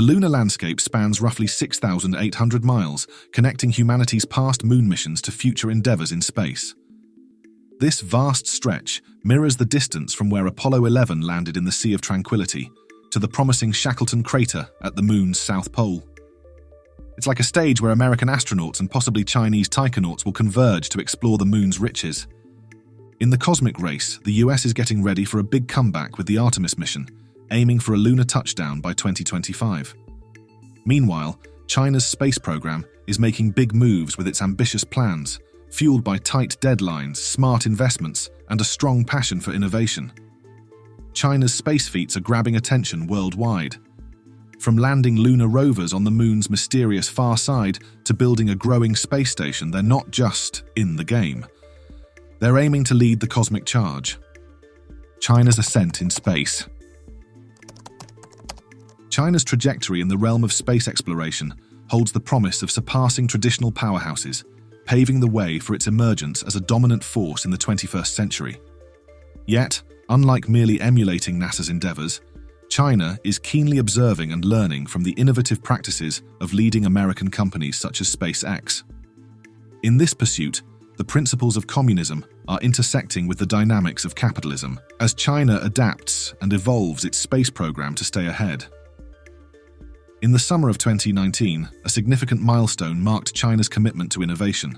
The lunar landscape spans roughly 6,800 miles, connecting humanity's past moon missions to future endeavors in space. This vast stretch mirrors the distance from where Apollo 11 landed in the Sea of Tranquility to the promising Shackleton crater at the moon's south pole. It's like a stage where American astronauts and possibly Chinese taikonauts will converge to explore the moon's riches. In the cosmic race, the US is getting ready for a big comeback with the Artemis mission, aiming for a lunar touchdown by 2025. Meanwhile, China's space program is making big moves with its ambitious plans, fueled by tight deadlines, smart investments, and a strong passion for innovation. China's space feats are grabbing attention worldwide. From landing lunar rovers on the moon's mysterious far side to building a growing space station, they're not just in the game. They're aiming to lead the cosmic charge. China's ascent in space. China's trajectory in the realm of space exploration holds the promise of surpassing traditional powerhouses, paving the way for its emergence as a dominant force in the 21st century. Yet, unlike merely emulating NASA's endeavors, China is keenly observing and learning from the innovative practices of leading American companies such as SpaceX. In this pursuit, the principles of communism are intersecting with the dynamics of capitalism as China adapts and evolves its space program to stay ahead. In the summer of 2019, a significant milestone marked China's commitment to innovation.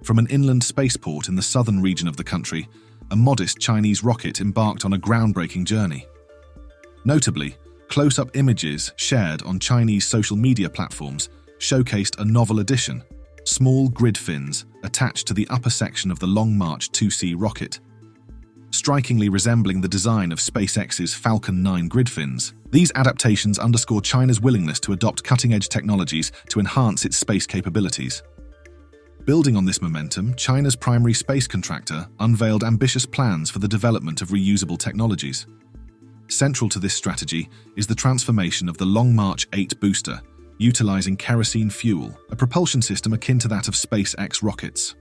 From an inland spaceport in the southern region of the country, a modest Chinese rocket embarked on a groundbreaking journey. Notably, close-up images shared on Chinese social media platforms showcased a novel addition: small grid fins attached to the upper section of the Long March 2C rocket. Strikingly resembling the design of SpaceX's Falcon 9 grid fins, these adaptations underscore China's willingness to adopt cutting-edge technologies to enhance its space capabilities. Building on this momentum, China's primary space contractor unveiled ambitious plans for the development of reusable technologies. Central to this strategy is the transformation of the Long March 8 booster, utilizing kerosene fuel, a propulsion system akin to that of SpaceX rockets.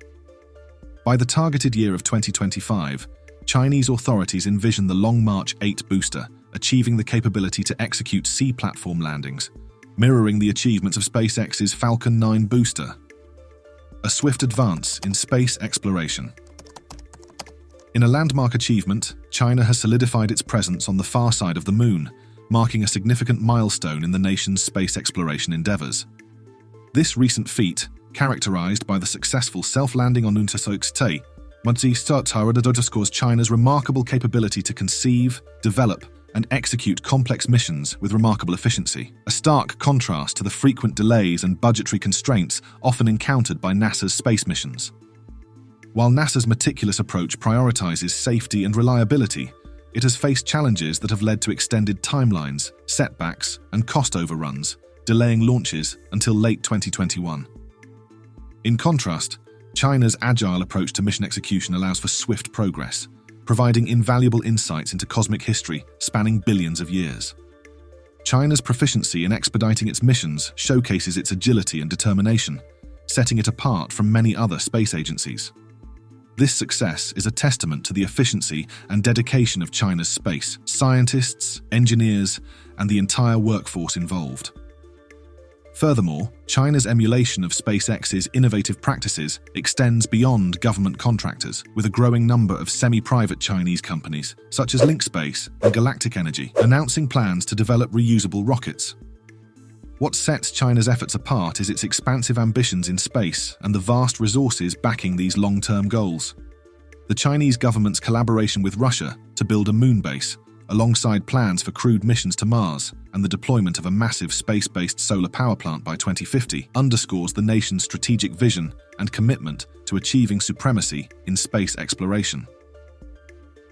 By the targeted year of 2025, Chinese authorities envision the Long March 8 booster achieving the capability to execute sea platform landings, mirroring the achievements of SpaceX's Falcon 9 booster. A swift advance in space exploration. In a landmark achievement, China has solidified its presence on the far side of the moon, marking a significant milestone in the nation's space exploration endeavors. This recent feat, characterized by the successful self-landing on Unterseuchste, underscores China's remarkable capability to conceive, develop, and execute complex missions with remarkable efficiency, a stark contrast to the frequent delays and budgetary constraints often encountered by NASA's space missions. While NASA's meticulous approach prioritizes safety and reliability, it has faced challenges that have led to extended timelines, setbacks, and cost overruns, delaying launches until late 2021. In contrast, China's agile approach to mission execution allows for swift progress, providing invaluable insights into cosmic history spanning billions of years. China's proficiency in expediting its missions showcases its agility and determination, setting it apart from many other space agencies. This success is a testament to the efficiency and dedication of China's space scientists, engineers, and the entire workforce involved. Furthermore, China's emulation of SpaceX's innovative practices extends beyond government contractors, with a growing number of semi-private Chinese companies, such as LinkSpace and Galactic Energy, announcing plans to develop reusable rockets. What sets China's efforts apart is its expansive ambitions in space and the vast resources backing these long-term goals. The Chinese government's collaboration with Russia to build a moon base, alongside plans for crewed missions to Mars and the deployment of a massive space-based solar power plant by 2050, underscores the nation's strategic vision and commitment to achieving supremacy in space exploration.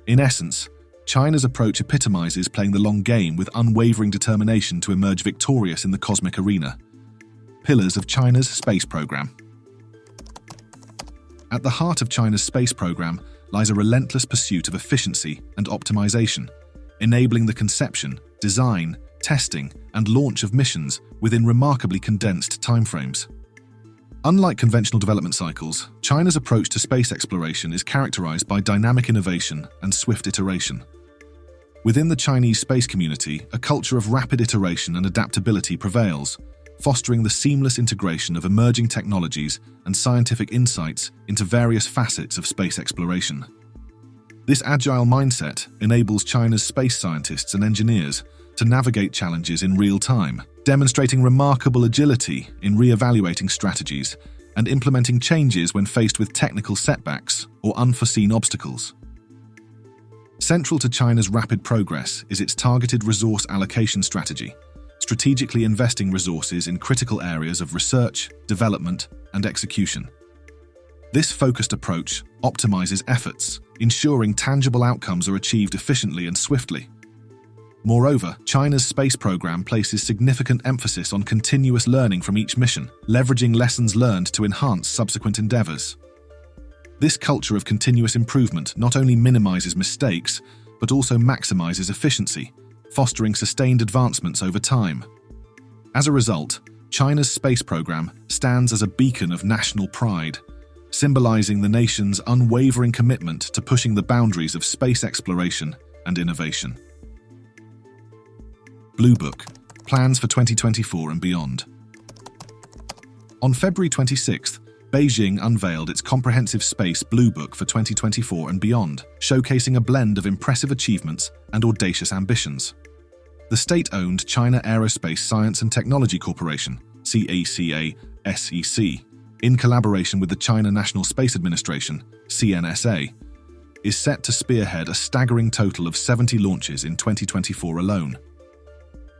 In essence, China's approach epitomizes playing the long game with unwavering determination to emerge victorious in the cosmic arena. Pillars of China's space program. At the heart of China's space program lies a relentless pursuit of efficiency and optimization, enabling the conception, design, testing, and launch of missions within remarkably condensed timeframes. Unlike conventional development cycles, China's approach to space exploration is characterized by dynamic innovation and swift iteration. Within the Chinese space community, a culture of rapid iteration and adaptability prevails, fostering the seamless integration of emerging technologies and scientific insights into various facets of space exploration. This agile mindset enables China's space scientists and engineers to navigate challenges in real time, demonstrating remarkable agility in re-evaluating strategies and implementing changes when faced with technical setbacks or unforeseen obstacles. Central to China's rapid progress is its targeted resource allocation strategy, strategically investing resources in critical areas of research, development, and execution. This focused approach optimizes efforts, ensuring tangible outcomes are achieved efficiently and swiftly. Moreover, China's space program places significant emphasis on continuous learning from each mission, leveraging lessons learned to enhance subsequent endeavors. This culture of continuous improvement not only minimizes mistakes, but also maximizes efficiency, fostering sustained advancements over time. As a result, China's space program stands as a beacon of national pride, symbolizing the nation's unwavering commitment to pushing the boundaries of space exploration and innovation. Blue Book, plans for 2024 and beyond. On February 26th, Beijing unveiled its comprehensive Space Blue Book for 2024 and beyond, showcasing a blend of impressive achievements and audacious ambitions. The state-owned China Aerospace Science and Technology Corporation, CACA-SEC, in collaboration with the China National Space Administration, CNSA, is set to spearhead a staggering total of 70 launches in 2024 alone.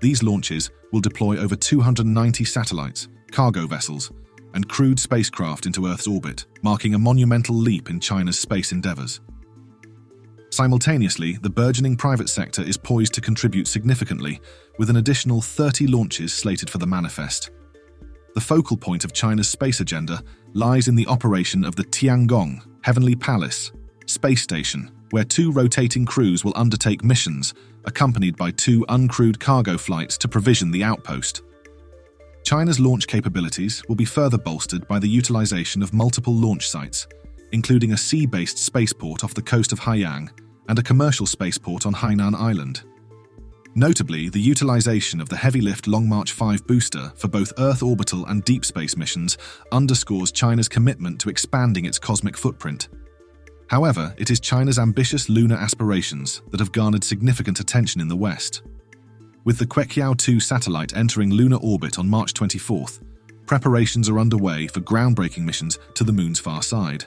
These launches will deploy over 290 satellites, cargo vessels, and crewed spacecraft into Earth's orbit, marking a monumental leap in China's space endeavors. Simultaneously, the burgeoning private sector is poised to contribute significantly, with an additional 30 launches slated for the manifest. The focal point of China's space agenda lies in the operation of the Tiangong Heavenly Palace space station, where 2 rotating crews will undertake missions, accompanied by 2 uncrewed cargo flights to provision the outpost. China's launch capabilities will be further bolstered by the utilization of multiple launch sites, including a sea-based spaceport off the coast of Haiyang and a commercial spaceport on Hainan Island. Notably, the utilization of the heavy-lift Long March 5 booster for both Earth orbital and deep space missions underscores China's commitment to expanding its cosmic footprint. However, it is China's ambitious lunar aspirations that have garnered significant attention in the West. With the Queqiao-2 satellite entering lunar orbit on March 24th, preparations are underway for groundbreaking missions to the Moon's far side.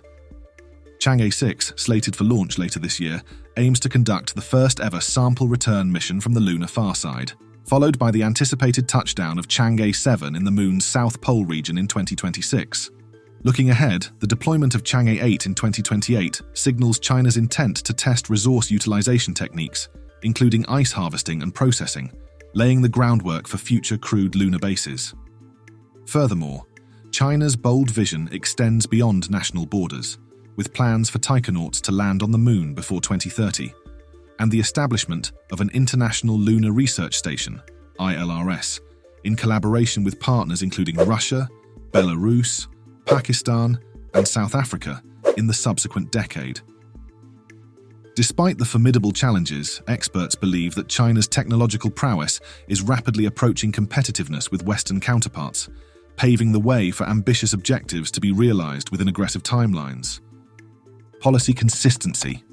Chang'e 6, slated for launch later this year, aims to conduct the first-ever sample return mission from the lunar far side, followed by the anticipated touchdown of Chang'e 7 in the Moon's South Pole region in 2026. Looking ahead, the deployment of Chang'e 8 in 2028 signals China's intent to test resource utilization techniques, including ice harvesting and processing, laying the groundwork for future crewed lunar bases. Furthermore, China's bold vision extends beyond national borders, with plans for taikonauts to land on the Moon before 2030, and the establishment of an International Lunar Research Station, ILRS, in collaboration with partners including Russia, Belarus, Pakistan, and South Africa in the subsequent decade. Despite the formidable challenges, experts believe that China's technological prowess is rapidly approaching competitiveness with Western counterparts, paving the way for ambitious objectives to be realized within aggressive timelines. Policy consistency.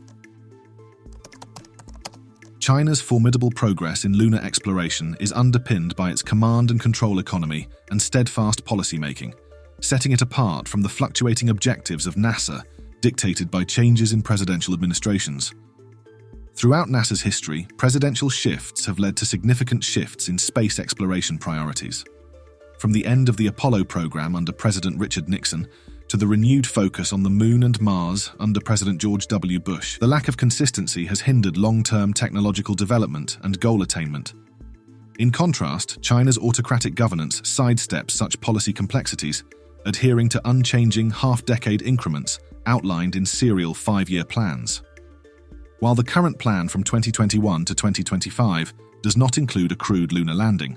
China's formidable progress in lunar exploration is underpinned by its command and control economy and steadfast policymaking, setting it apart from the fluctuating objectives of NASA, dictated by changes in presidential administrations. Throughout NASA's history, presidential shifts have led to significant shifts in space exploration priorities. From the end of the Apollo program under President Richard Nixon to the renewed focus on the Moon and Mars under President George W. Bush, the lack of consistency has hindered long-term technological development and goal attainment. In contrast, China's autocratic governance sidesteps such policy complexities, adhering to unchanging half-decade increments outlined in serial 5-year plans. While the current plan from 2021 to 2025 does not include a crewed lunar landing,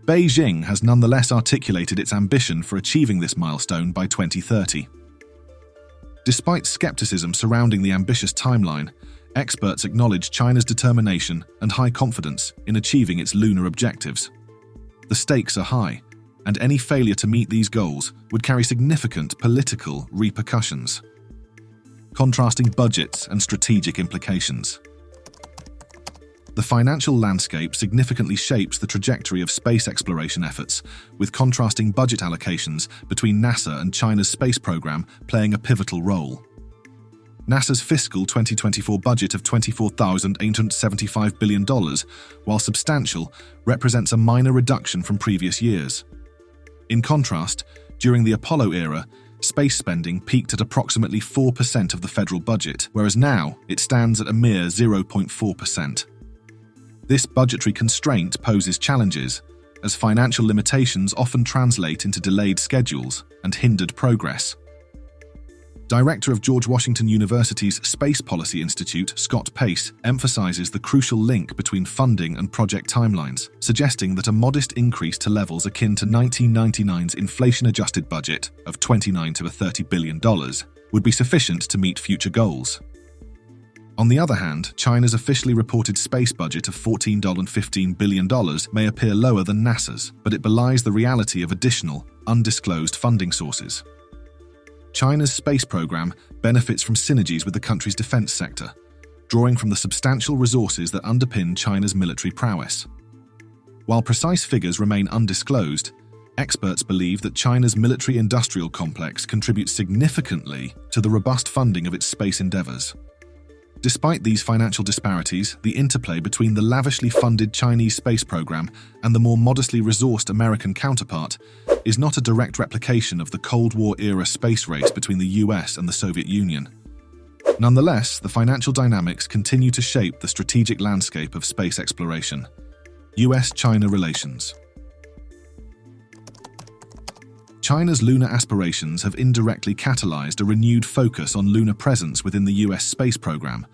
Beijing has nonetheless articulated its ambition for achieving this milestone by 2030. Despite skepticism surrounding the ambitious timeline, Experts acknowledge China's determination and high confidence in achieving its lunar objectives. The stakes are high, and any failure to meet these goals would carry significant political repercussions. Contrasting budgets and strategic implications. The financial landscape significantly shapes the trajectory of space exploration efforts, with contrasting budget allocations between NASA and China's space program playing a pivotal role. NASA's fiscal 2024 budget of $24,875 billion, while substantial, represents a minor reduction from previous years. In contrast, during the Apollo era, space spending peaked at approximately 4% of the federal budget, whereas now it stands at a mere 0.4%. This budgetary constraint poses challenges, as financial limitations often translate into delayed schedules and hindered progress. Director of George Washington University's Space Policy Institute, Scott Pace, emphasizes the crucial link between funding and project timelines, suggesting that a modest increase to levels akin to 1999's inflation-adjusted budget of $29 to $30 billion would be sufficient to meet future goals. On the other hand, China's officially reported space budget of $14.15 billion may appear lower than NASA's, but it belies the reality of additional, undisclosed funding sources. China's space program benefits from synergies with the country's defense sector, drawing from the substantial resources that underpin China's military prowess. While precise figures remain undisclosed, experts believe that China's military-industrial complex contributes significantly to the robust funding of its space endeavors. Despite these financial disparities, the interplay between the lavishly funded Chinese space program and the more modestly resourced American counterpart is not a direct replication of the Cold War-era space race between the US and the Soviet Union. Nonetheless, the financial dynamics continue to shape the strategic landscape of space exploration. US-China relations. China's lunar aspirations have indirectly catalyzed a renewed focus on lunar presence within the US space program,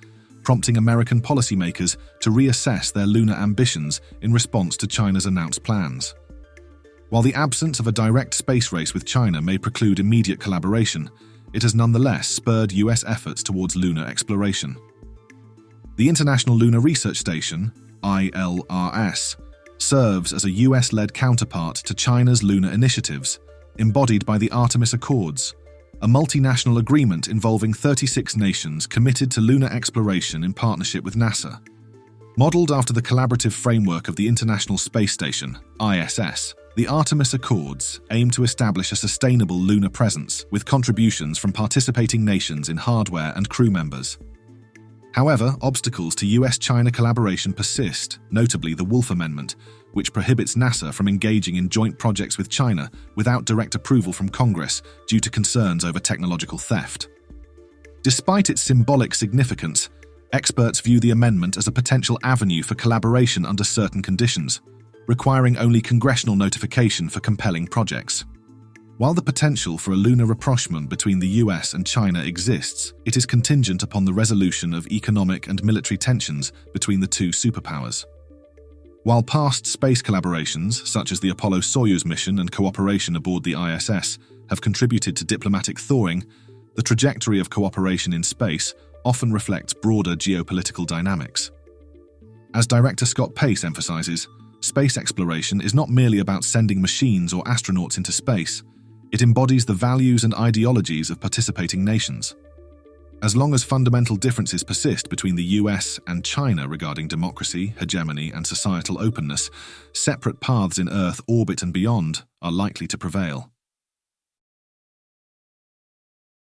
prompting American policymakers to reassess their lunar ambitions in response to China's announced plans. While the absence of a direct space race with China may preclude immediate collaboration, it has nonetheless spurred US efforts towards lunar exploration. The International Lunar Research Station, ILRS, serves as a US-led counterpart to China's lunar initiatives, embodied by the Artemis Accords, a multinational agreement involving 36 nations committed to lunar exploration in partnership with NASA. Modeled after the collaborative framework of the International Space Station, ISS, the Artemis Accords aim to establish a sustainable lunar presence with contributions from participating nations in hardware and crew members. However, obstacles to US-China collaboration persist, notably the Wolf Amendment, which prohibits NASA from engaging in joint projects with China without direct approval from Congress due to concerns over technological theft. Despite its symbolic significance, experts view the amendment as a potential avenue for collaboration under certain conditions, requiring only congressional notification for compelling projects. While the potential for a lunar rapprochement between the US and China exists, it is contingent upon the resolution of economic and military tensions between the two superpowers. While past space collaborations, such as the Apollo-Soyuz mission and cooperation aboard the ISS, have contributed to diplomatic thawing, the trajectory of cooperation in space often reflects broader geopolitical dynamics. As Director Scott Pace emphasizes, space exploration is not merely about sending machines or astronauts into space. It embodies the values and ideologies of participating nations. As long as fundamental differences persist between the US and China regarding democracy, hegemony, and societal openness, separate paths in Earth orbit and beyond are likely to prevail.